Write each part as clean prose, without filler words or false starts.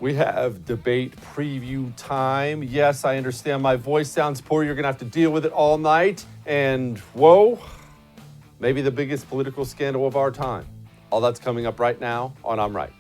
We have debate preview time. Yes, I understand my voice sounds poor. You're going to have to deal with it all night. And whoa, maybe the biggest political scandal of our time. All that's coming up right now on I'm Right.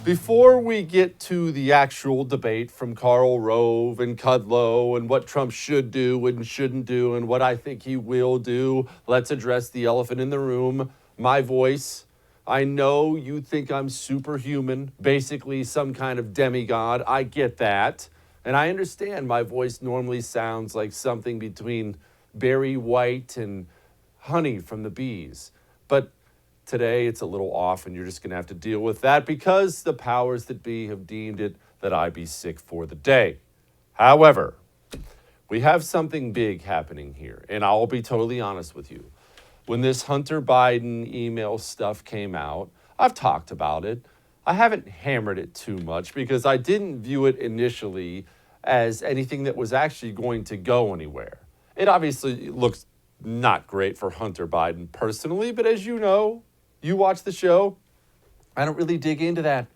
Before we get to the actual debate from Karl Rove and Kudlow and what Trump should do and shouldn't do and what I think he will do, let's address the elephant in the room, my voice. I know you think I'm superhuman, basically some kind of demigod. I get that. And I understand my voice normally sounds like something between Barry White and honey from the bees. But today, it's a little off, and you're just going to have to deal with that because the powers that be have deemed it that I be sick for the day. However, we have something big happening here, and I'll be totally honest with you. When this Hunter Biden email stuff came out, I've talked about it. I haven't hammered it too much because I didn't view it initially as anything that was actually going to go anywhere. It obviously looks not great for Hunter Biden personally, but as you know, you watch the show, I don't really dig into that.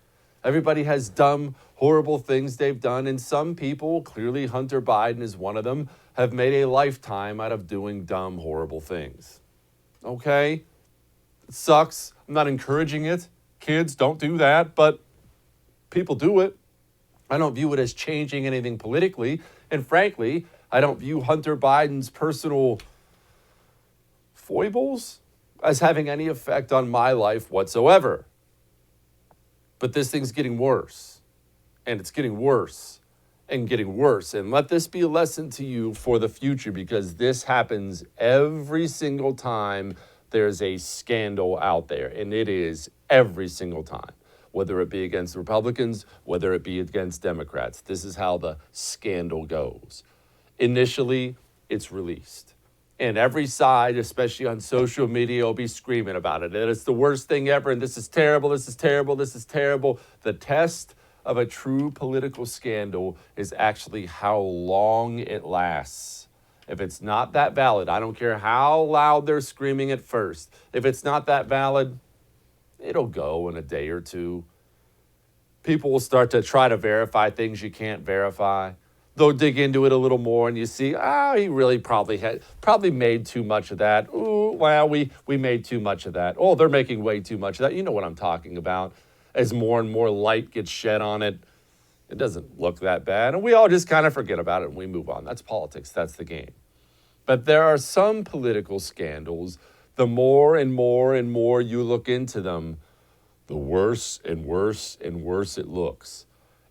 Everybody has dumb, horrible things they've done, and some people, clearly Hunter Biden is one of them, have made a lifetime out of doing dumb, horrible things. Okay? It sucks. I'm not encouraging it. Kids, don't do that, but people do it. I don't view it as changing anything politically, and frankly, I don't view Hunter Biden's personal foibles as having any effect on my life whatsoever. But this thing's getting worse, and it's getting worse and getting worse. And let this be a lesson to you for the future, because this happens every single time there's a scandal out there, and it is every single time, whether it be against Republicans, whether it be against Democrats. This is how the scandal goes. Initially, it's released. And every side, especially on social media, will be screaming about it. And it's the worst thing ever, and this is terrible, this is terrible, this is terrible. The test of a true political scandal is actually how long it lasts. If it's not that valid, I don't care how loud they're screaming at first. If it's not that valid, it'll go in a day or two. People will start to try to verify things you can't verify. They'll dig into it a little more, and you see, he really probably made too much of that. Ooh, well, we made too much of that. Oh, they're making way too much of that. You know what I'm talking about. As more and more light gets shed on it, it doesn't look that bad, and we all just kind of forget about it and we move on. That's politics. That's the game. But there are some political scandals, the more and more and more you look into them, the worse and worse and worse it looks.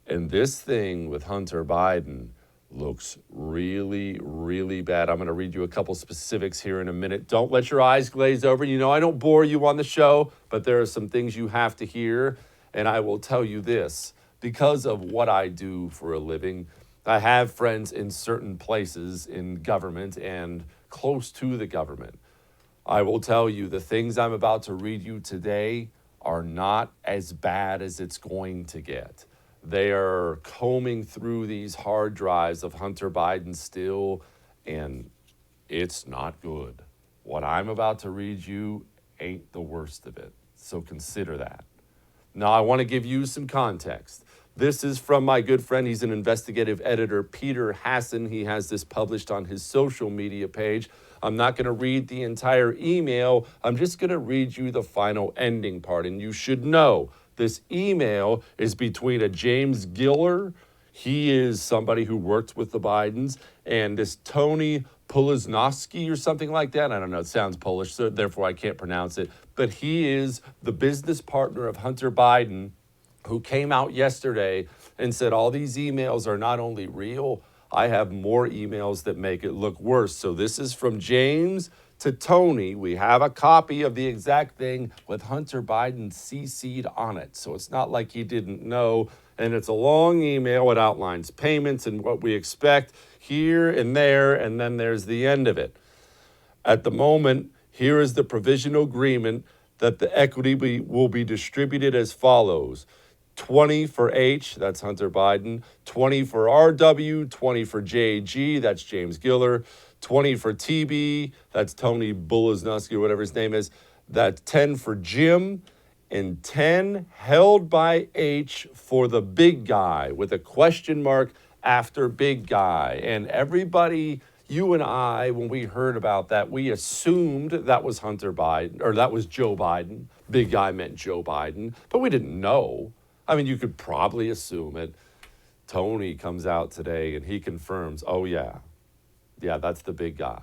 And this thing with Hunter Biden looks really, really bad. I'm going to read you a couple specifics here in a minute. Don't let your eyes glaze over. You know I don't bore you on the show, but there are some things you have to hear. And I will tell you this, because of what I do for a living, I have friends in certain places in government and close to the government. I will tell you the things I'm about to read you today are not as bad as it's going to get. They are combing through these hard drives of Hunter Biden still, and it's not good. What I'm about to read you ain't the worst of it, so consider that. Now, I want to give you some context. This is from my good friend, he's an investigative editor, Peter Hassan. He has this published on his social media page. I'm not going to read the entire email. I'm just going to read you the final ending part, and you should know this email is between a James Giller, he is somebody who worked with the Bidens, and this Tony Poliznovsky or something like that. I don't know, it sounds Polish, so therefore I can't pronounce it. But he is the business partner of Hunter Biden, who came out yesterday and said all these emails are not only real, I have more emails that make it look worse. So this is from James to Tony. We have a copy of the exact thing with Hunter Biden CC'd on it. So it's not like he didn't know. And it's a long email. It outlines payments and what we expect here and there. And then there's the end of it. At the moment, here is the provisional agreement that the equity will be distributed as follows. 20 for H, that's Hunter Biden, 20 for RW, 20 for JG, that's James Giller, 20 for TB, that's Tony Bulasnowski, or whatever his name is, that's 10 for Jim, and 10 held by H for the big guy with a question mark after big guy. And everybody, you and I, when we heard about that, we assumed that was Hunter Biden, or that was Joe Biden. Big guy meant Joe Biden, but we didn't know. I mean, you could probably assume it. Tony comes out today and he confirms, oh yeah, that's the big guy.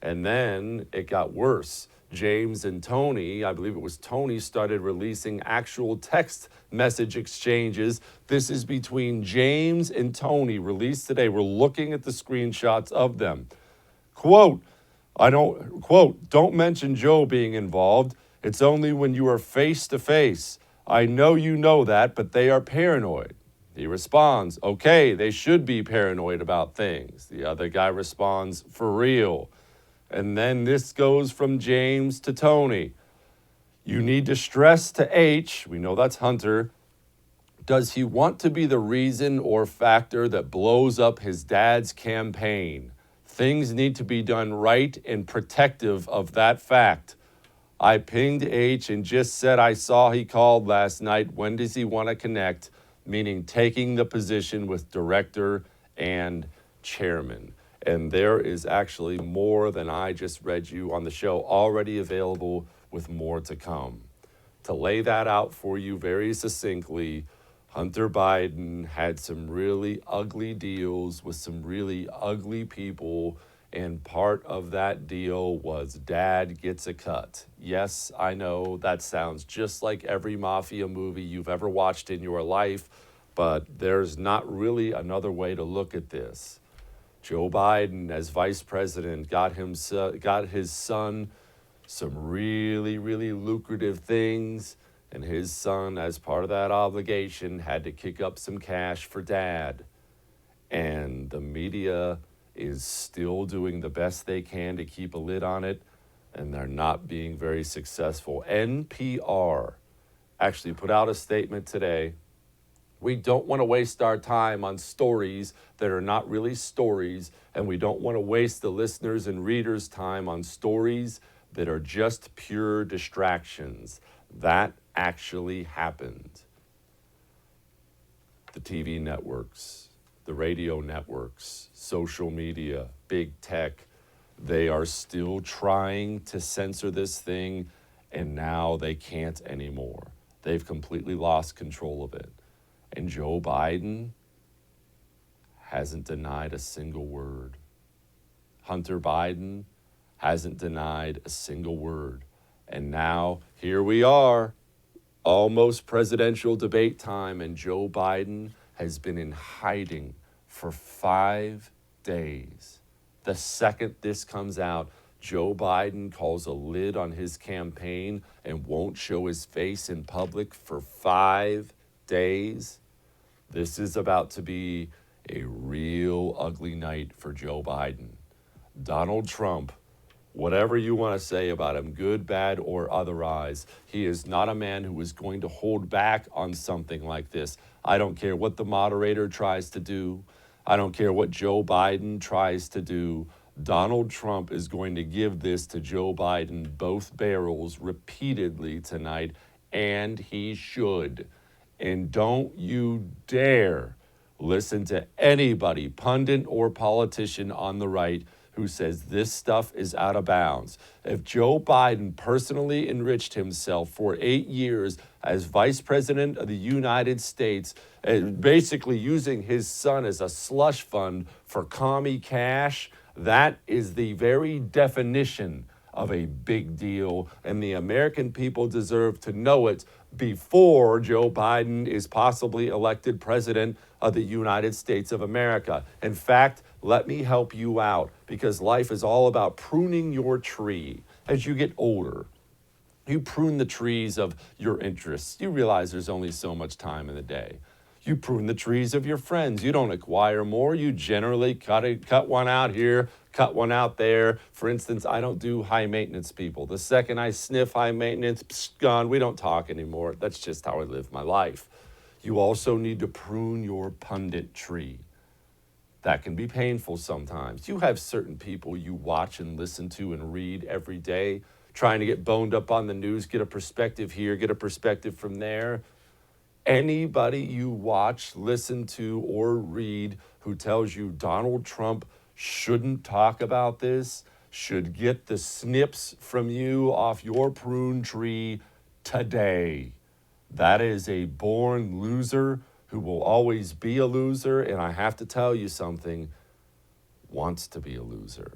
And then it got worse. James and Tony, I believe it was Tony, started releasing actual text message exchanges. This is between James and Tony, released today. We're looking at the screenshots of them. Quote, don't mention Joe being involved. It's only when you are face to face. I know you know that, but they are paranoid. He responds, okay, they should be paranoid about things. The other guy responds, for real. And then this goes from James to Tony. You need to stress to H, we know that's Hunter, does he want to be the reason or factor that blows up his dad's campaign? Things need to be done right and protective of that fact. I pinged H and just said I saw he called last night. When does he want to connect? Meaning taking the position with director and chairman. And there is actually more than I just read you on the show already available, with more to come. To lay that out for you very succinctly, Hunter Biden had some really ugly deals with some really ugly people, and part of that deal was dad gets a cut. Yes, I know that sounds just like every mafia movie you've ever watched in your life, but there's not really another way to look at this. Joe Biden, as vice president, got his son some really, really lucrative things, and his son, as part of that obligation, had to kick up some cash for dad. And the media is still doing the best they can to keep a lid on it, and they're not being very successful. NPR actually put out a statement today. We don't want to waste our time on stories that are not really stories, and we don't want to waste the listeners' and readers' time on stories that are just pure distractions. That actually happened. The TV networks, the radio networks, social media, big tech, they are still trying to censor this thing, and now they can't anymore. They've completely lost control of it. And Joe Biden hasn't denied a single word. Hunter Biden hasn't denied a single word. And now here we are, almost presidential debate time, and Joe Biden has been in hiding for 5 days. The second this comes out, Joe Biden calls a lid on his campaign and won't show his face in public for 5 days. This is about to be a real ugly night for Joe Biden. Donald Trump, whatever you want to say about him, good, bad, or otherwise, he is not a man who is going to hold back on something like this. I don't care what the moderator tries to do. I don't care what Joe Biden tries to do. Donald Trump is going to give this to Joe Biden both barrels repeatedly tonight, and he should. And don't you dare listen to anybody, pundit or politician on the right, who says this stuff is out of bounds. If Joe Biden personally enriched himself for 8 years as vice president of the United States, basically using his son as a slush fund for commie cash, that is the very definition of a big deal, and the American people deserve to know it before Joe Biden is possibly elected president of the United States of America. In fact, let me help you out, because life is all about pruning your tree. As you get older, you prune the trees of your interests. You realize there's only so much time in the day. You prune the trees of your friends. You don't acquire more. You generally cut one out here, cut one out there. For instance, I don't do high maintenance people. The second I sniff high maintenance, gone, we don't talk anymore. That's just how I live my life. You also need to prune your pundit tree. That can be painful sometimes. You have certain people you watch and listen to and read every day, trying to get boned up on the news, get a perspective here, get a perspective from there. Anybody you watch, listen to, or read who tells you Donald Trump shouldn't talk about this, should get the snips from you off your prune tree today. That is a born loser who will always be a loser, and I have to tell you something, wants to be a loser.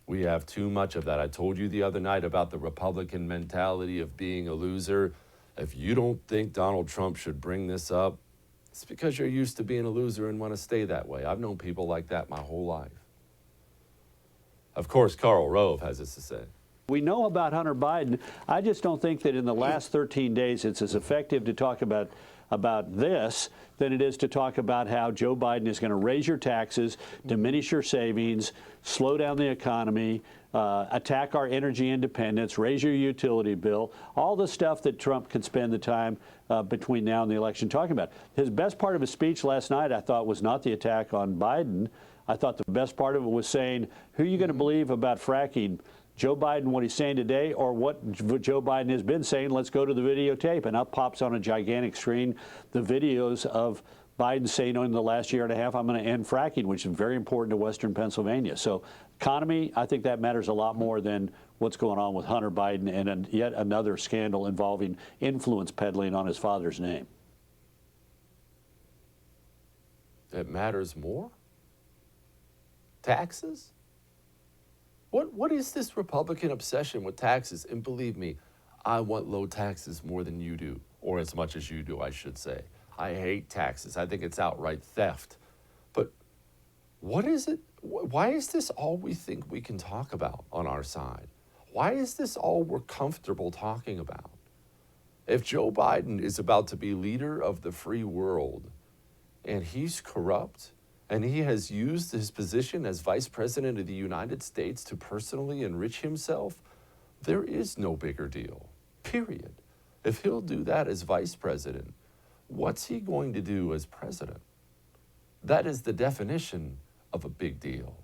We have too much of that. I told you the other night about the Republican mentality of being a loser. If you don't think Donald Trump should bring this up, it's because you're used to being a loser and want to stay that way. I've known people like that my whole life. Of course, Karl Rove has this to say. We know about Hunter Biden. I just don't think that in the last 13 days it's as effective to talk about this than it is to talk about how Joe Biden is going to raise your taxes, diminish your savings, slow down the economy, attack our energy independence, raise your utility bill, all the stuff that Trump can spend the time between now and the election talking about. His best part of his speech last night, I thought, was not the attack on Biden. I thought the best part of it was saying, who are you going to believe about fracking? Joe Biden, what he's saying today, or what Joe Biden has been saying? Let's go to the videotape. And up pops on a gigantic screen the videos of Biden saying in the last year and a half, I'm going to end fracking, which is very important to Western Pennsylvania. So economy, I think that matters a lot more than what's going on with Hunter Biden and yet another scandal involving influence peddling on his father's name. It matters more? Taxes? What is this Republican obsession with taxes? And believe me, I want low taxes more than you do, or as much as you do, I should say. I hate taxes. I think it's outright theft. But what is it? Why is this all we think we can talk about on our side? Why is this all we're comfortable talking about? If Joe Biden is about to be leader of the free world and he's corrupt, and he has used his position as vice president of the United States to personally enrich himself, there is no bigger deal, period. If he'll do that as vice president, what's he going to do as president? That is the definition of a big deal.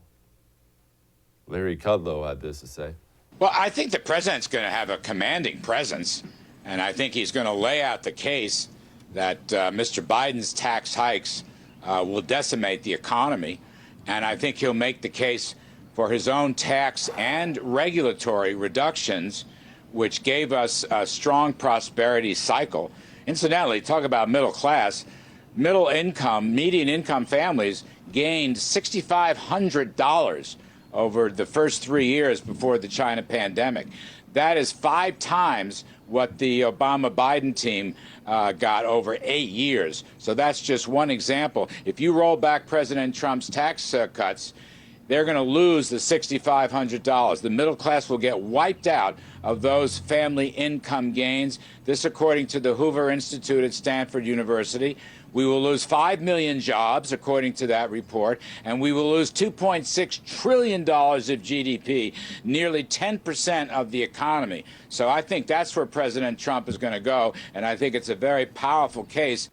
Larry Kudlow had this to say. Well, I think the president's going to have a commanding presence, and I think he's going to lay out the case that Mr. Biden's tax hikes will decimate the economy, and I think he'll make the case for his own tax and regulatory reductions, which gave us a strong prosperity cycle. Incidentally, talk about middle class, middle income, median income families gained $6,500 over the first 3 years before the China pandemic. That is 5 times what the Obama-Biden team got over 8 years. So that's just one example. If you roll back President Trump's tax cuts, they're going to lose the $6,500. The middle class will get wiped out of those family income gains. This, according to the Hoover Institute at Stanford University. We will lose 5 million jobs, according to that report, and we will lose $2.6 trillion of GDP, nearly 10% of the economy. So I think that's where President Trump is going to go, and I think it's a very powerful case.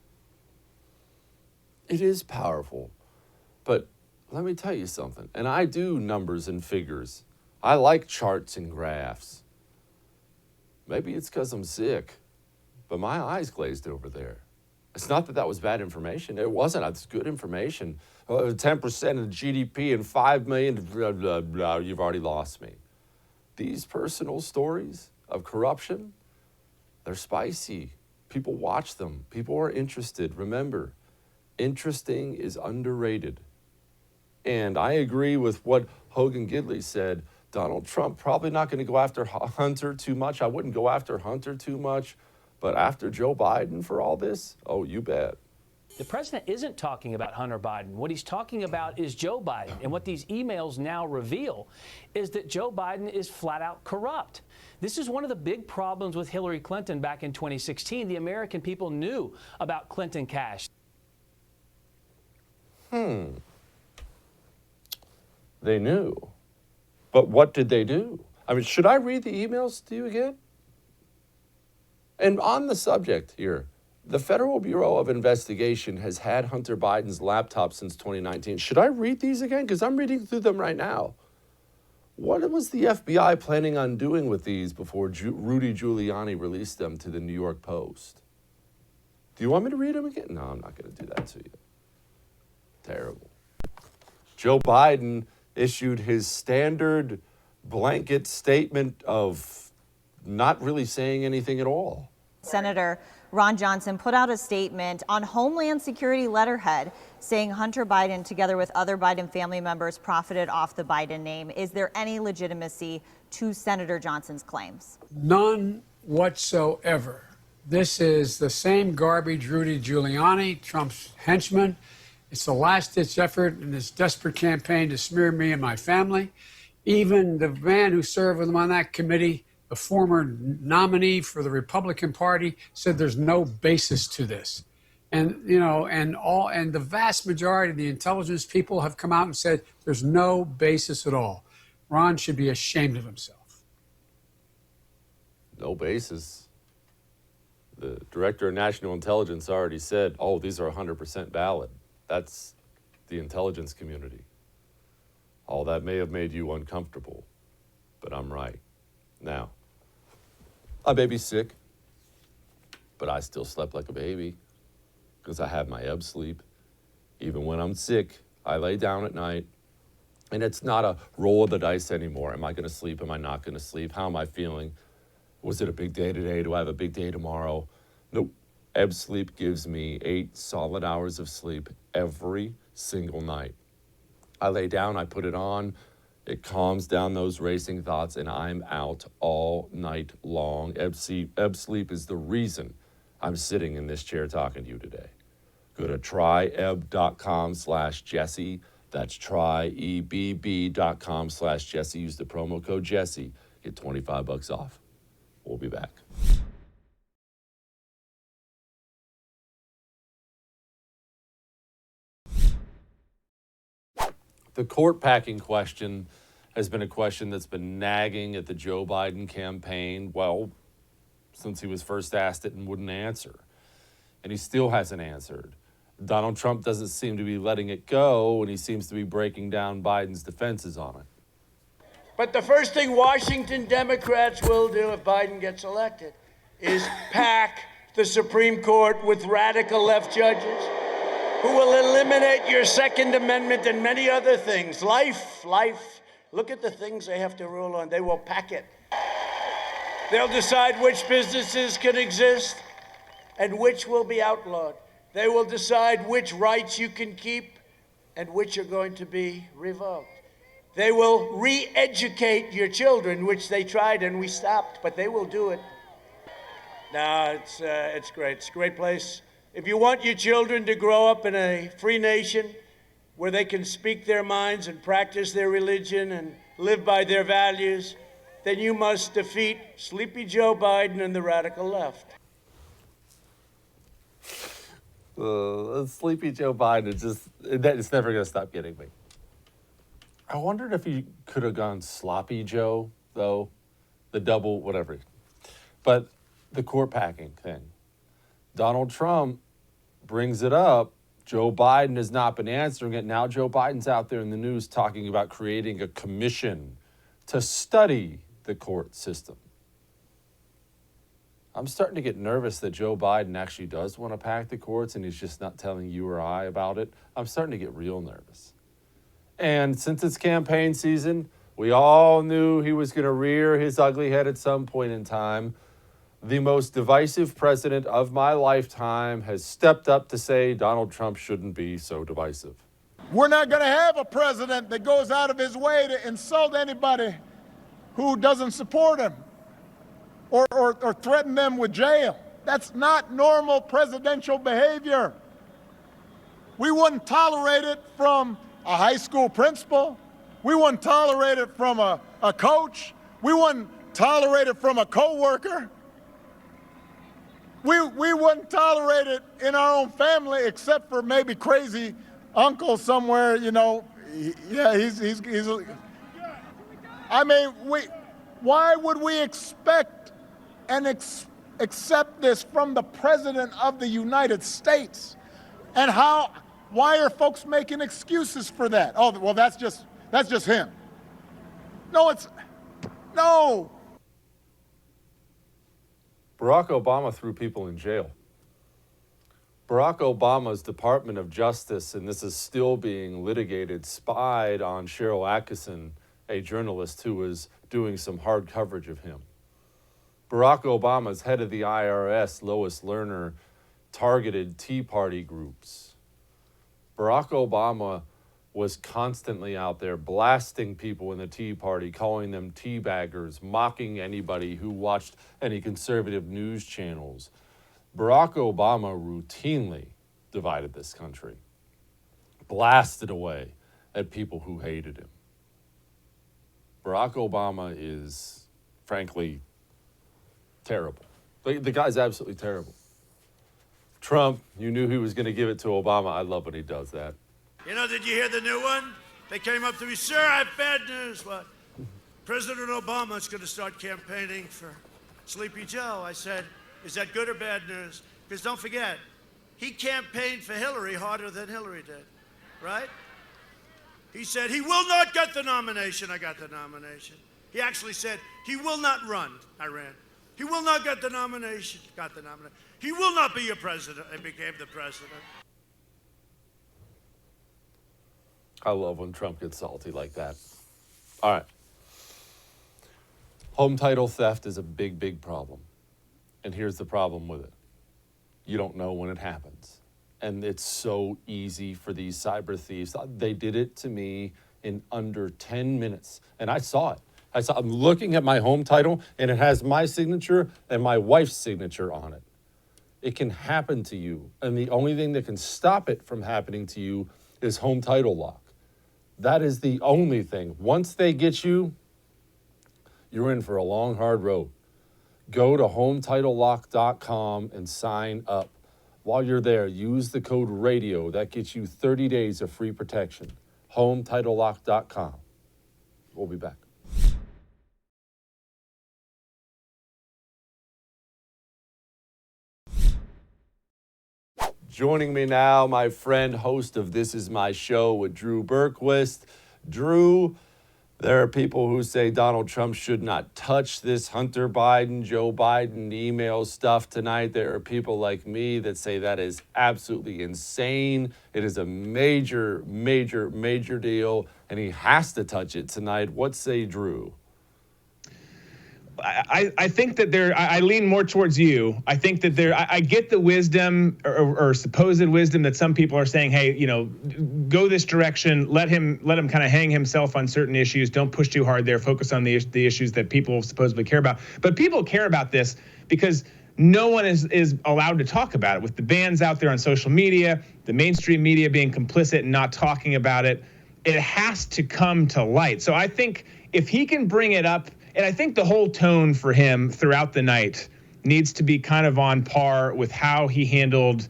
It is powerful, but let me tell you something, and I do numbers and figures. I like charts and graphs. Maybe it's because I'm sick, but my eyes glazed over there. It's not that that was bad information. It wasn't. It's good information. 10% of GDP and 5 million, blah, blah, blah, you've already lost me. These personal stories of corruption, they're spicy. People watch them. People are interested. Remember, interesting is underrated. And I agree with what Hogan Gidley said. Donald Trump probably not going to go after Hunter too much. I wouldn't go after Hunter too much. But after Joe Biden for all this, oh, you bet. The president isn't talking about Hunter Biden. What he's talking about is Joe Biden. And what these emails now reveal is that Joe Biden is flat out corrupt. This is one of the big problems with Hillary Clinton back in 2016. The American people knew about Clinton cash. They knew. But what did they do? I mean, should I read the emails to you again? And on the subject here The Federal Bureau of Investigation has had Hunter Biden's laptop since 2019. Should I read these again? Because I'm reading through them right now. What was the FBI planning on doing with these before Rudy Giuliani released them to the New York Post? Do you want me to read them again? No, I'm not going to do that to you. Terrible. Joe Biden issued his standard blanket statement of not really saying anything at all. Senator Ron Johnson put out a statement on Homeland Security letterhead saying Hunter Biden, together with other Biden family members, profited off the Biden name. Is there any legitimacy to Senator Johnson's claims? None whatsoever. This is the same garbage Rudy Giuliani, Trump's henchman. It's the last-ditch effort in this desperate campaign to smear me and my family. Even the man who served with him on that committee, the former nominee for the Republican Party, said there's no basis to this. And, you know, and the vast majority of the intelligence people have come out and said there's no basis at all. Ron should be ashamed of himself. No basis. The director of national intelligence already said, oh, these are 100% valid. That's the intelligence community. All that may have made you uncomfortable, but I'm right. Now, my baby's sick, but I still slept like a baby because I have my ebb sleep. Even when I'm sick, I lay down at night, and it's not a roll of the dice anymore. Am I going to sleep? Am I not going to sleep? How am I feeling? Was it a big day today? Do I have a big day tomorrow? Nope. Ebb sleep gives me 8 solid hours of sleep every single night. I lay down, I put it on, it calms down those racing thoughts, and I'm out all night long. Ebb sleep is the reason I'm sitting in this chair talking to you today. Go to tryebb.com/Jesse. That's tryebb.com/Jesse. Use the promo code Jesse. Get $25 off. We'll be back. The court packing question has been a question that's been nagging at the Joe Biden campaign, well, since he was first asked it and wouldn't answer. And he still hasn't answered. Donald Trump doesn't seem to be letting it go, and he seems to be breaking down Biden's defenses on it. But the first thing Washington Democrats will do if Biden gets elected is pack the Supreme Court with radical left judges who will eliminate your Second Amendment and many other things. Life. Look at the things they have to rule on. They will pack it. They'll decide which businesses can exist and which will be outlawed. They will decide which rights you can keep and which are going to be revoked. They will re-educate your children, which they tried and we stopped, but they will do it. No, it's great. It's a great place. If you want your children to grow up in a free nation where they can speak their minds and practice their religion and live by their values, then you must defeat Sleepy Joe Biden and the radical left. Sleepy Joe Biden it's never going to stop getting me. I wondered if he could have gone Sloppy Joe, though, the double, whatever. But the court packing thing. Donald Trump brings it up. Joe Biden has not been answering it. Now Joe Biden's out there in the news talking about creating a commission to study the court system. I'm starting to get nervous that Joe Biden actually does want to pack the courts and he's just not telling you or I about it. I'm starting to get real nervous. And since it's campaign season, we all knew he was going to rear his ugly head at some point in time. The most divisive president of my lifetime has stepped up to say Donald Trump shouldn't be so divisive. We're not going to have a president that goes out of his way to insult anybody who doesn't support him or threaten them with jail. That's not normal presidential behavior. We wouldn't tolerate it from a high school principal. We wouldn't tolerate it from a coach. We wouldn't tolerate it from a coworker. We wouldn't tolerate it in our own family, except for maybe crazy uncle somewhere, you know. Yeah, he's I mean, why would we expect an accept this from the President of the United States? And why are folks making excuses for that? Oh, well, that's just him. No. Barack Obama threw people in jail. Barack Obama's Department of Justice, and this is still being litigated, spied on Cheryl Atkinson, a journalist who was doing some hard coverage of him. Barack Obama's head of the IRS, Lois Lerner, targeted Tea Party groups. Barack Obama was constantly out there blasting people in the Tea Party, calling them teabaggers, mocking anybody who watched any conservative news channels. Barack Obama routinely divided this country, blasted away at people who hated him. Barack Obama is, frankly, terrible. The guy's absolutely terrible. Trump, you knew he was going to give it to Obama. I love when he does that. You know, did you hear the new one? They came up to me, sir, I have bad news. What? President Obama's going to start campaigning for Sleepy Joe. I said, is that good or bad news? Because don't forget, he campaigned for Hillary harder than Hillary did, right? He said, he will not get the nomination. I got the nomination. He actually said, he will not run. I ran. He will not get the nomination. Got the nomination. He will not be your president. I became the president. I love when Trump gets salty like that. All right. Home title theft is a big, big problem. And here's the problem with it. You don't know when it happens. And it's so easy for these cyber thieves. They did it to me in under 10 minutes. And I saw it. I'm looking at my home title, and it has my signature and my wife's signature on it. It can happen to you. And the only thing that can stop it from happening to you is home title lock. That is the only thing. Once they get you, you're in for a long, hard road. Go to HometitleLock.com and sign up. While you're there, use the code RADIO. That gets you 30 days of free protection. HometitleLock.com. We'll be back. Joining me now, my friend, host of This Is My Show with Drew Berquist. Drew, there are people who say Donald Trump should not touch this Hunter Biden, Joe Biden email stuff tonight. There are people like me that say that is absolutely insane. It is a major, major, major deal, and he has to touch it tonight. What say Drew? I think that I lean more towards you. I think that I get the wisdom or supposed wisdom that some people are saying, hey, go this direction, let him kind of hang himself on certain issues. Don't push too hard there. Focus on the issues that people supposedly care about. But people care about this because no one is allowed to talk about it. With the bans out there on social media, the mainstream media being complicit and not talking about it, it has to come to light. So I think if he can bring it up, and I think the whole tone for him throughout the night needs to be kind of on par with how he handled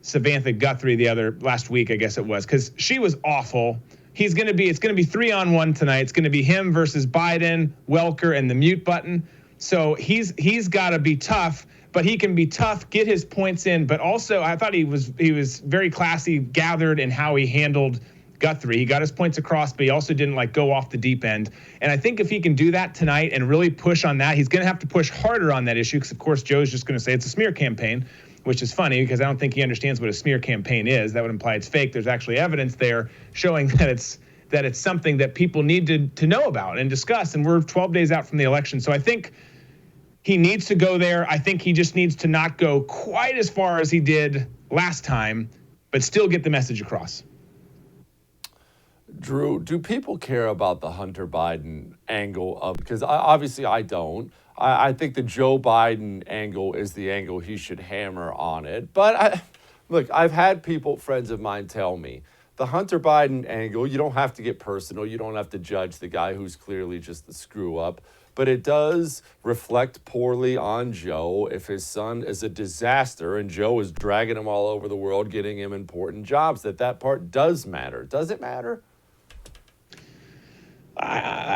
Samantha Guthrie last week, I guess it was, because she was awful. It's going to be 3-on-1 tonight. It's going to be him versus Biden, Welker, and the mute button. So he's got to be tough, but he can be tough, get his points in. But also, I thought he was very classy, gathered in how he handled Guthrie. He got his points across, but he also didn't go off the deep end. And I think if he can do that tonight and really push on that, he's going to have to push harder on that issue because, of course, Joe's just going to say it's a smear campaign, which is funny because I don't think he understands what a smear campaign is. That would imply it's fake. There's actually evidence there showing that it's something that people need to know about and discuss. And we're 12 days out from the election. So I think he needs to go there. I think he just needs to not go quite as far as he did last time, but still get the message across. Drew, do people care about the Hunter Biden angle of, because obviously I don't. I think the Joe Biden angle is the angle he should hammer on it. But look, I've had friends of mine tell me, the Hunter Biden angle, you don't have to get personal. You don't have to judge the guy who's clearly just the screw up. But it does reflect poorly on Joe if his son is a disaster and Joe is dragging him all over the world, getting him important jobs, that part does matter. Does it matter?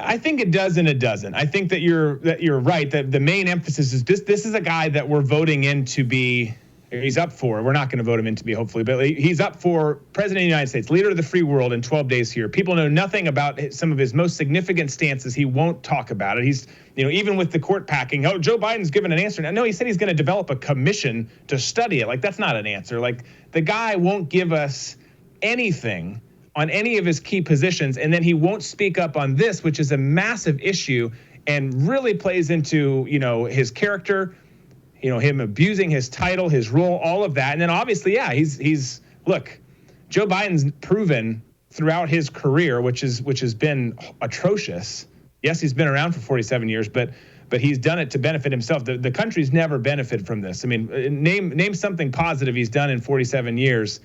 I think it does and it doesn't. I think that you're right. That the main emphasis is this is a guy that we're voting in to be. He's up for. We're not going to vote him in to be, hopefully, but he's up for president of the United States, leader of the free world in 12 days here. People know nothing about some of his most significant stances. He won't talk about it. He's, even with the court packing, oh, Joe Biden's given an answer. No, he said he's going to develop a commission to study it. Like, that's not an answer. Like, the guy won't give us anything on any of his key positions, and then he won't speak up on this, which is a massive issue and really plays into, his character, him abusing his title, his role, all of that. And then obviously, yeah, he's look, Joe Biden's proven throughout his career, which has been atrocious. Yes, he's been around for 47 years, but he's done it to benefit himself. The country's never benefited from this. I mean, name something positive he's done in 47 years,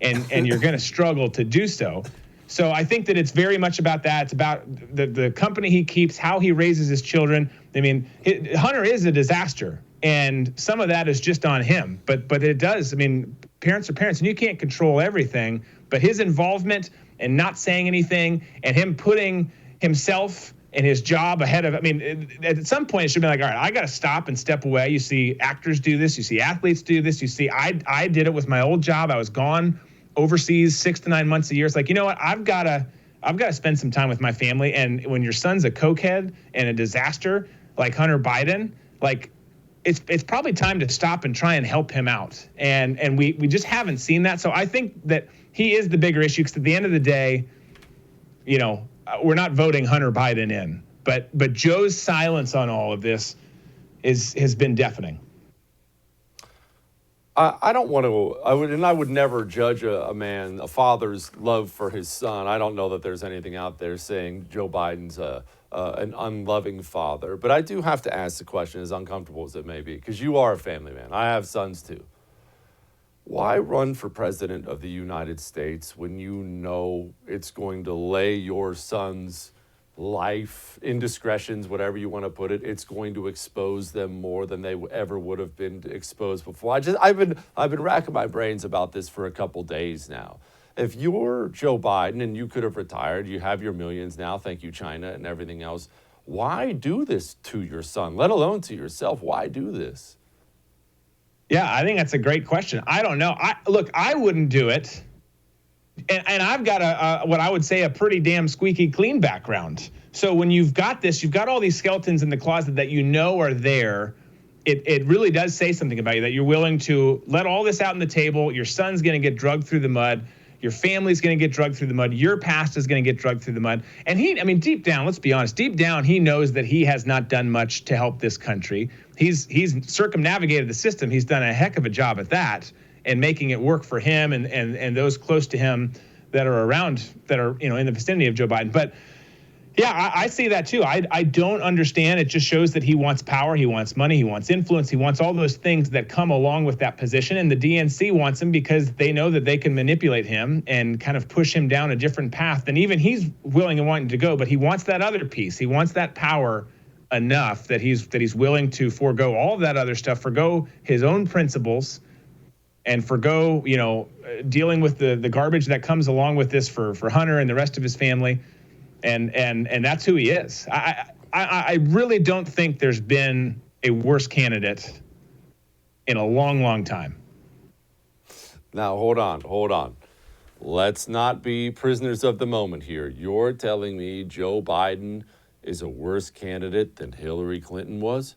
and you're going to struggle to do so. So I think that it's very much about that. It's about the company he keeps, how he raises his children. I mean, Hunter is a disaster. And some of that is just on him, but it does. I mean, parents are parents, and you can't control everything. But his involvement and not saying anything, and him putting himself and his job ahead of. I mean, at some point, it should be like, all right, I got to stop and step away. You see actors do this. You see athletes do this. You see, I did it with my old job. I was gone overseas 6 to 9 months a year. It's like, you know what? I've got to spend some time with my family. And when your son's a cokehead and a disaster like Hunter Biden, like. It's probably time to stop and try and help him out. And we just haven't seen that. So I think that he is the bigger issue, because at the end of the day, we're not voting Hunter Biden in. But Joe's silence on all of this has been deafening. I don't want to, I would never judge a father's love for his son. I don't know that there's anything out there saying Joe Biden's an unloving father. But I do have to ask the question, as uncomfortable as it may be, because you are a family man. I have sons too. Why run for president of the United States when you know it's going to lay your son's life, indiscretions, whatever you want to put it, it's going to expose them more than they ever would have been exposed before? I've been racking my brains about this for a couple days now. If you're Joe Biden and you could have retired, you have your millions now, thank you, China, and everything else, why do this to your son, let alone to yourself? Why do this? Yeah, I think that's a great question. I don't know. I wouldn't do it. And I've got what I would say a pretty damn squeaky clean background. So when you've got this, you've got all these skeletons in the closet that are there. It really does say something about you, that you're willing to let all this out on the table. Your son's going to get drugged through the mud. Your family's going to get drugged through the mud. Your past is going to get drugged through the mud. And deep down, let's be honest, deep down, he knows that he has not done much to help this country. He's circumnavigated the system. He's done a heck of a job at that and making it work for him and those close to him that are around, that are, in the vicinity of Joe Biden. But yeah, I see that too. I don't understand. It just shows that he wants power, he wants money, he wants influence, he wants all those things that come along with that position. And the DNC wants him because they know that they can manipulate him and kind of push him down a different path than even he's willing and wanting to go. But he wants that other piece. He wants that power enough that he's willing to forego all of that other stuff, forego his own principles, and forgo, dealing with the garbage that comes along with this for Hunter and the rest of his family. And that's who he is. I really don't think there's been a worse candidate in a long, long time. Now, hold on. Let's not be prisoners of the moment here. You're telling me Joe Biden is a worse candidate than Hillary Clinton was?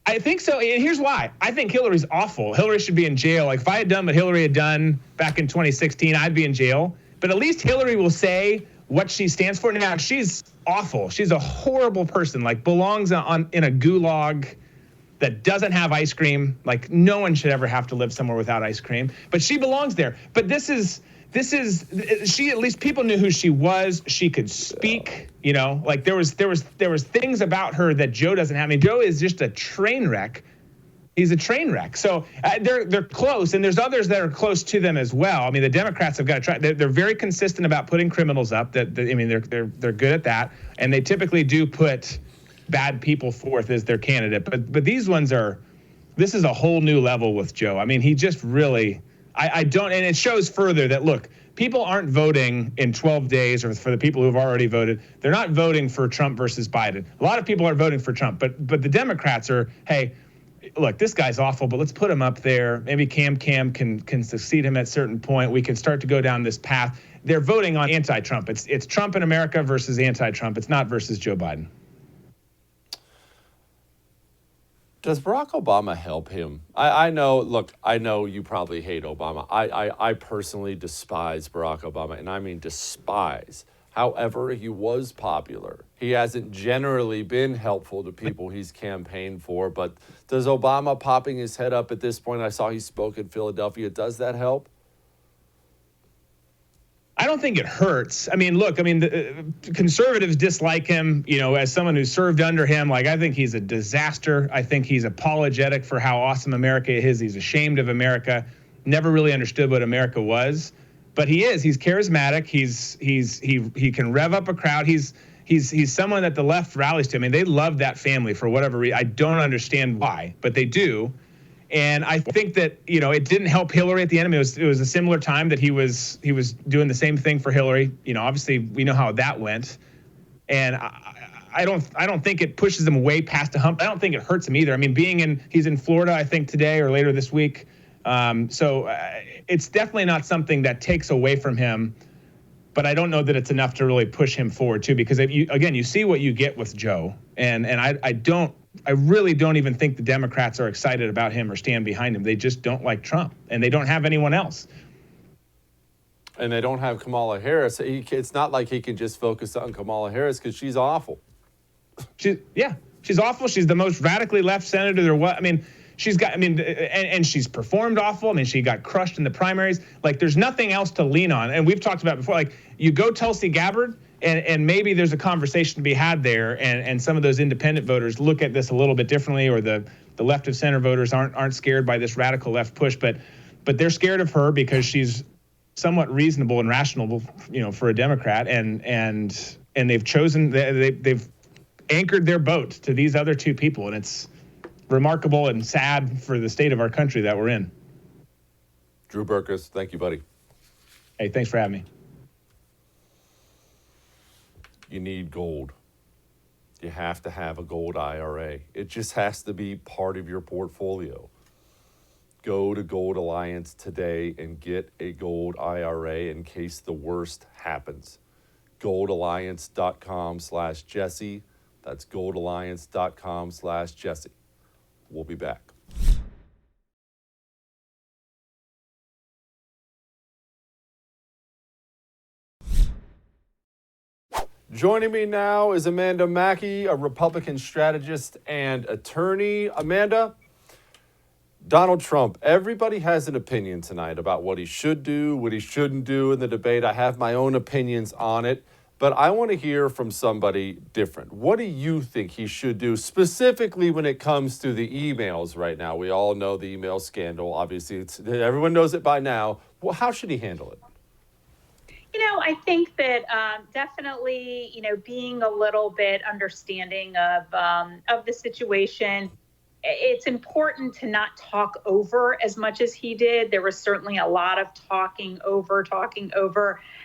I think so, and here's why. I think Hillary's awful. Hillary should be in jail. Like, if I had done what Hillary had done back in 2016, I'd be in jail. But at least Hillary will say what she stands for. Now, she's awful. She's a horrible person, like belongs in a gulag that doesn't have ice cream. Like, no one should ever have to live somewhere without ice cream. But she belongs there. But this is she, at least people knew who she was. She could speak, like there was things about her that Joe doesn't have. I mean, Joe is just a train wreck. He's a train wreck. So they're close, and there's others that are close to them as well. I mean, the Democrats have got to try. They're very consistent about putting criminals up. They're good at that, and they typically do put bad people forth as their candidate. But these ones this is a whole new level with Joe. I mean, he just really. I don't, and it shows further that, look, people aren't voting in 12 days, or for the people who've already voted, they're not voting for Trump versus Biden. A lot of people are voting for Trump, but the Democrats are, hey, look, this guy's awful, but let's put him up there. Maybe Cam can succeed him at a certain point. We can start to go down this path. They're voting on anti-Trump. It's Trump in America versus anti-Trump. It's not versus Joe Biden. Does Barack Obama help him? I know you probably hate Obama. I personally despise Barack Obama, and I mean despise. However, he was popular. He hasn't generally been helpful to people he's campaigned for, but does Obama popping his head up at this point? I saw he spoke in Philadelphia. Does that help? I don't think it hurts. I mean, look, the conservatives dislike him, as someone who served under him. Like, I think he's a disaster. I think he's apologetic for how awesome America is. He's ashamed of America. Never really understood what America was. But he is. He's charismatic. He can rev up a crowd. He's someone that the left rallies to. I mean, they love that family for whatever reason. I don't understand why, but they do. And I think that, it didn't help Hillary at the end. It was a similar time that he was doing the same thing for Hillary. Obviously we know how that went. And I don't think it pushes him way past the hump. I don't think it hurts him either. I mean, he's in Florida, I think today or later this week. So it's definitely not something that takes away from him, but I don't know that it's enough to really push him forward too, because you see what you get with Joe, and I really don't even think the Democrats are excited about him or stand behind him. They just don't like Trump, and they don't have anyone else. And they don't have Kamala Harris. It's not like he can just focus on Kamala Harris because she's awful. She's awful. She's the most radically left senator there was. And she's performed awful. I mean, she got crushed in the primaries. Like, there's nothing else to lean on. And we've talked about before, like, you go Tulsi Gabbard, and maybe there's a conversation to be had there, and some of those independent voters look at this a little bit differently, or the left of center voters aren't scared by this radical left push, but they're scared of her because she's somewhat reasonable and rational, for a Democrat, and they've chosen, they've anchored their boat to these other two people, and it's remarkable and sad for the state of our country that we're in. Drew Berquist, thank you, buddy. Hey, thanks for having me. You need gold. You have to have a gold IRA. It just has to be part of your portfolio. Go to Gold Alliance today and get a gold IRA in case the worst happens. goldalliance.com/Jesse. That's goldalliance.com/Jesse. We'll be back. Joining me now is Amanda Mackey, a Republican strategist and attorney. Amanda, Donald Trump, everybody has an opinion tonight about what he should do, what he shouldn't do in the debate. I have my own opinions on it, but I want to hear from somebody different. What do you think he should do, specifically when it comes to the emails right now? We all know the email scandal. Obviously, everyone knows it by now. Well, how should he handle it? I think that definitely, being a little bit understanding of the situation. It's important to not talk over as much as he did. There was certainly a lot of talking over,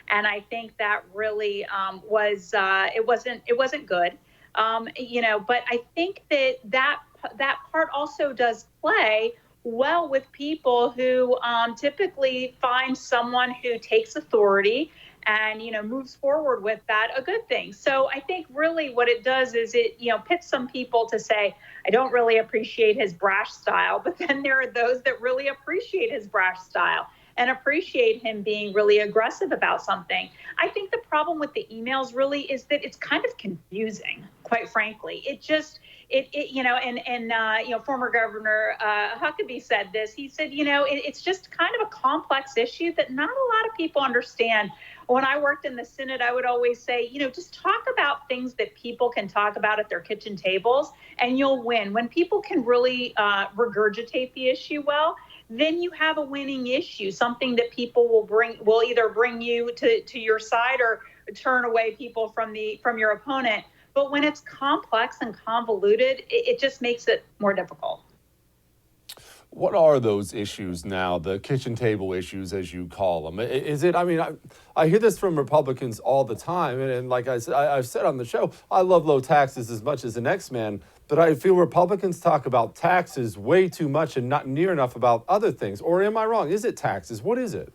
and I think that really it wasn't good. But I think that part also does play well with people who typically find someone who takes authority and, moves forward with that, a good thing. So I think really what it does is it, pits some people to say, I don't really appreciate his brash style, but then there are those that really appreciate his brash style and appreciate him being really aggressive about something. I think the problem with the emails really is that it's kind of confusing, quite frankly. Former Governor Huckabee said this. He said, it's just kind of a complex issue that not a lot of people understand. When I worked in the Senate, I would always say, just talk about things that people can talk about at their kitchen tables, and you'll win. When people can really regurgitate the issue well, then you have a winning issue, something that people will either bring you to your side or turn away people from your opponent. But when it's complex and convoluted, it just makes it more difficult. What are those issues now, the kitchen table issues, as you call them? Is it, I mean, I hear this from Republicans all the time. And like I've said on the show, I love low taxes as much as the next man. But I feel Republicans talk about taxes way too much and not near enough about other things. Or am I wrong? Is it taxes? What is it?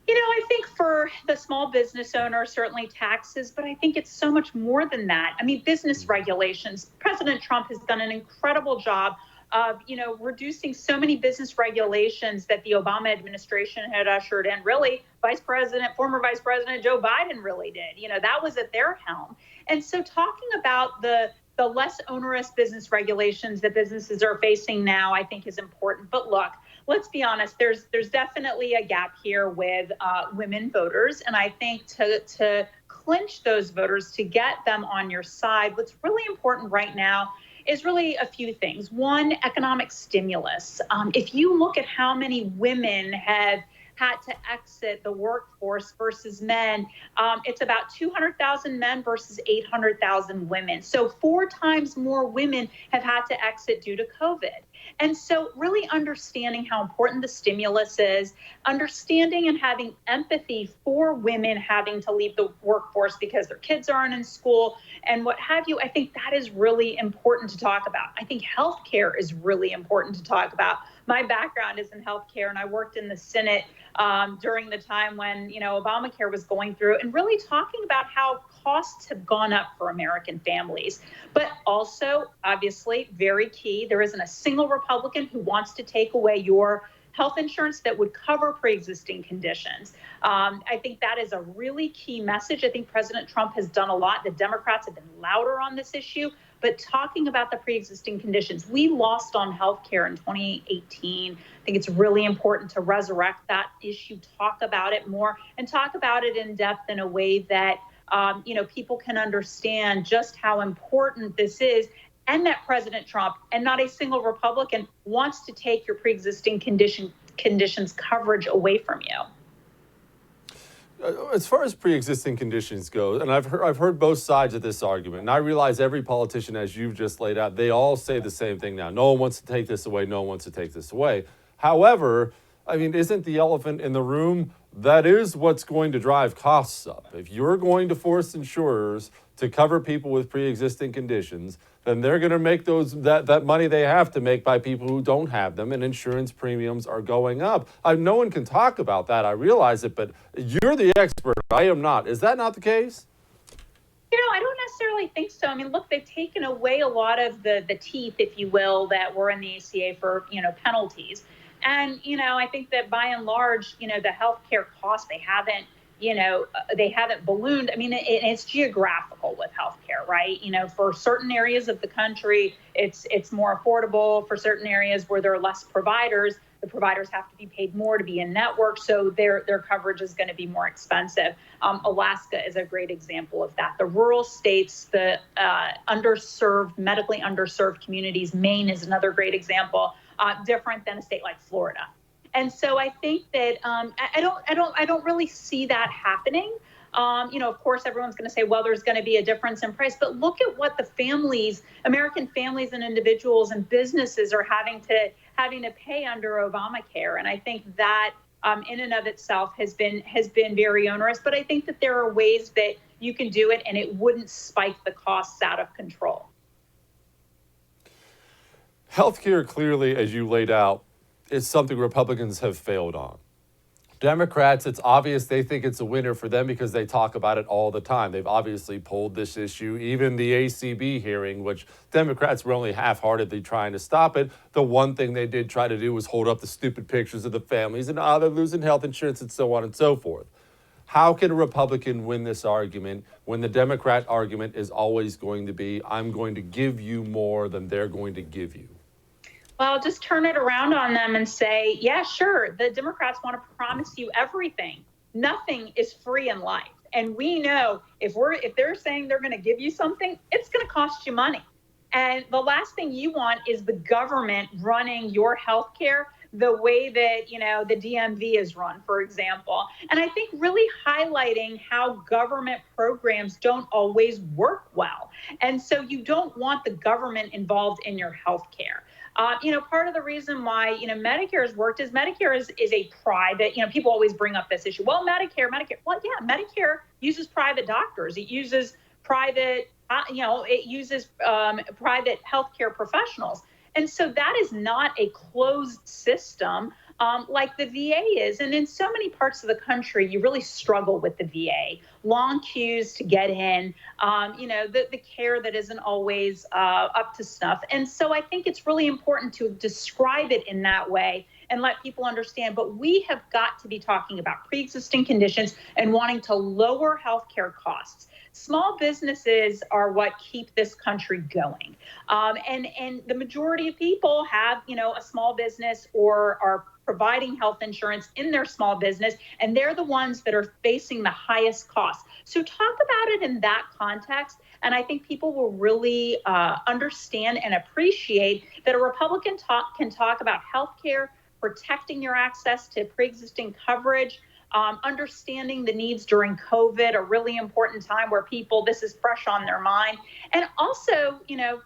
You know, I think for the small business owner, certainly taxes, but I think it's so much more than that. I mean, business regulations. President Trump has done an incredible job of, reducing so many business regulations that the Obama administration had ushered in. Really, former Vice President Joe Biden really did. That was at their helm. And so talking about the less onerous business regulations that businesses are facing now, I think is important. But look, let's be honest, there's definitely a gap here with women voters. And I think to clinch those voters, to get them on your side, what's really important right now is really a few things. One, economic stimulus. If you look at how many women have had to exit the workforce versus men, it's about 200,000 men versus 800,000 women. So 4 times more women have had to exit due to COVID. And so really understanding how important the stimulus is, understanding and having empathy for women having to leave the workforce because their kids aren't in school and what have you, I think that is really important to talk about. I think healthcare is really important to talk about. My background is in healthcare, and I worked in the Senate during the time when, Obamacare was going through, and really talking about how costs have gone up for American families. But also, obviously, very key, there isn't a single Republican who wants to take away your health insurance that would cover pre-existing conditions. I think that is a really key message. I think President Trump has done a lot. The Democrats have been louder on this issue, but talking about the pre-existing conditions, we lost on healthcare in 2018. I think it's really important to resurrect that issue, talk about it more, and talk about it in depth in a way that people can understand just how important this is, and that President Trump, and not a single Republican, wants to take your pre-existing conditions coverage away from you. As far as pre-existing conditions go, and I've heard both sides of this argument, and I realize every politician, as you've just laid out, they all say the same thing now. No one wants to take this away. No one wants to take this away. However, I mean, isn't the elephant in the room? That is what's going to drive costs up. If you're going to force insurers to cover people with pre-existing conditions, then they're going to make that money they have to make by people who don't have them, and insurance premiums are going up. No one can talk about that. I realize it, but you're the expert. I am not. Is that not the case? I don't necessarily think so. I mean, look, they've taken away a lot of the teeth, if you will, that were in the ACA for, penalties. And, I think that by and large, the healthcare costs, they haven't ballooned. I mean, it's geographical with healthcare, right? For certain areas of the country, it's more affordable. For certain areas where there are less providers, the providers have to be paid more to be in network, so their coverage is going to be more expensive. Alaska is a great example of that. The rural states, the medically underserved communities, Maine is another great example, different than a state like Florida. And so I think that I don't really see that happening. Of course, everyone's going to say, well, there's going to be a difference in price. But look at what the American families and individuals and businesses are having to pay under Obamacare. And I think that in and of itself has been very onerous. But I think that there are ways that you can do it and it wouldn't spike the costs out of control. Healthcare, clearly, as you laid out, is something Republicans have failed on. Democrats, it's obvious they think it's a winner for them because they talk about it all the time. They've obviously pulled this issue, even the ACB hearing, which Democrats were only half-heartedly trying to stop it. The one thing they did try to do was hold up the stupid pictures of the families and they're losing health insurance and so on and so forth. How can a Republican win this argument when the Democrat argument is always going to be, I'm going to give you more than they're going to give you? Well, just turn it around on them and say, yeah, sure, the Democrats want to promise you everything. Nothing is free in life. And we know if they're saying they're going to give you something, it's going to cost you money. And the last thing you want is the government running your health care the way that, the DMV is run, for example. And I think really highlighting how government programs don't always work well. And so you don't want the government involved in your health care. Part of the reason why, Medicare has worked is Medicare is a private, people always bring up this issue. Well, Medicare. Well, yeah, Medicare uses private doctors. It uses private, it uses private healthcare professionals. And so that is not a closed system like the VA is. And in so many parts of the country, you really struggle with the VA. Long queues to get in, the care that isn't always up to snuff. And so I think it's really important to describe it in that way and let people understand. But we have got to be talking about pre-existing conditions and wanting to lower healthcare costs. Small businesses are what keep this country going. And the majority of people have, a small business or are providing health insurance in their small business, and they're the ones that are facing the highest costs. So talk about it in that context, and I think people will really understand and appreciate that a Republican can talk about health care, protecting your access to pre-existing coverage, understanding the needs during COVID, a really important time where this is fresh on their mind. And also,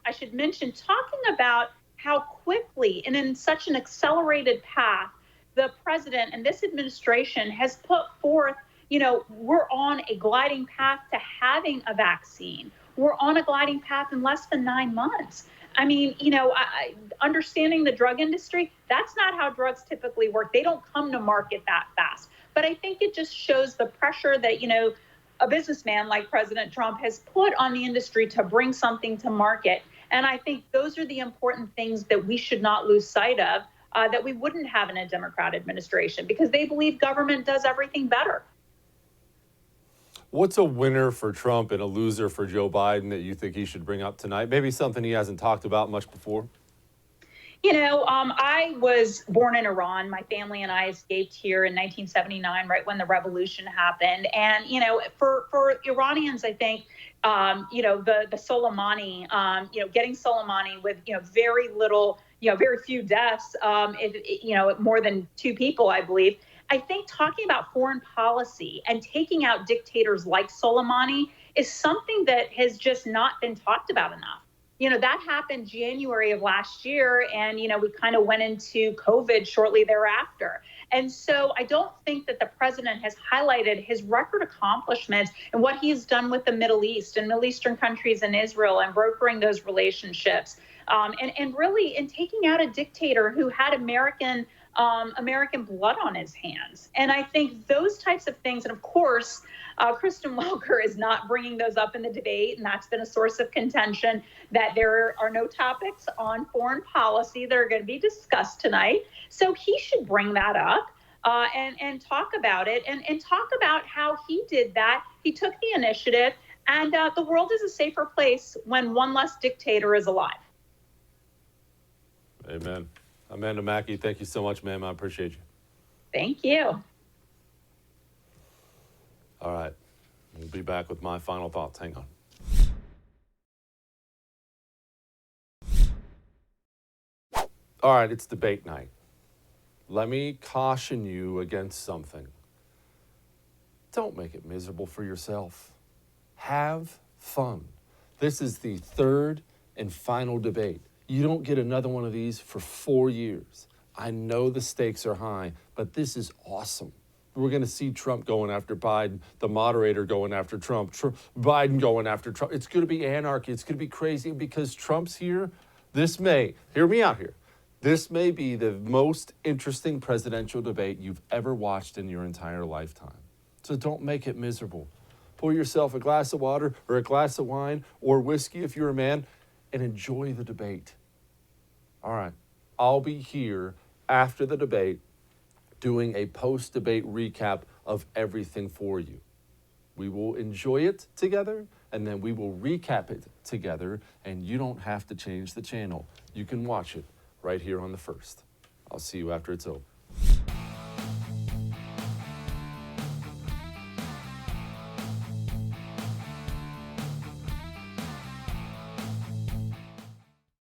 I should mention talking about how quickly and in such an accelerated path the president and this administration has put forth, we're on a gliding path to having a vaccine. We're on a gliding path in less than 9 months. I mean, understanding the drug industry, that's not how drugs typically work. They don't come to market that fast. But I think it just shows the pressure that, a businessman like President Trump has put on the industry to bring something to market. And I think those are the important things that we should not lose sight of, that we wouldn't have in a Democrat administration, because they believe government does everything better. What's a winner for Trump and a loser for Joe Biden that you think he should bring up tonight? Maybe something he hasn't talked about much before? I was born in Iran. My family and I escaped here in 1979, right when the revolution happened. And, for Iranians, I think, the Soleimani, getting Soleimani with, very little, very few deaths, more than 2 people, I believe. I think talking about foreign policy and taking out dictators like Soleimani is something that has just not been talked about enough. That happened January of last year, and, we kind of went into COVID shortly thereafter. And so I don't think that the president has highlighted his record accomplishments and what he's done with the Middle East and Middle Eastern countries and Israel and brokering those relationships. And really in taking out a dictator who had American blood on his hands. And I think those types of things, and of course, Kristen Welker is not bringing those up in the debate, and that's been a source of contention, that there are no topics on foreign policy that are going to be discussed tonight. So he should bring that up and talk about it and talk about how he did that. He took the initiative, and the world is a safer place when one less dictator is alive. Amen. Amanda Mackey, thank you so much, ma'am. I appreciate you. Thank you. All right. We'll be back with my final thoughts. Hang on. All right, it's debate night. Let me caution you against something. Don't make it miserable for yourself. Have fun. This is the 3rd and final debate. You don't get another one of these for 4 years. I know the stakes are high, but this is awesome. We're going to see Trump going after Biden, the moderator going after Trump, Biden going after Trump. It's going to be anarchy. It's going to be crazy because Trump's here. Hear me out here. This may be the most interesting presidential debate you've ever watched in your entire lifetime. So don't make it miserable. Pour yourself a glass of water or a glass of wine or whiskey if you're a man and enjoy the debate. All right. I'll be here after the debate doing a post-debate recap of everything for you. We will enjoy it together, and then we will recap it together, and you don't have to change the channel. You can watch it right here on the First. I'll see you after it's over.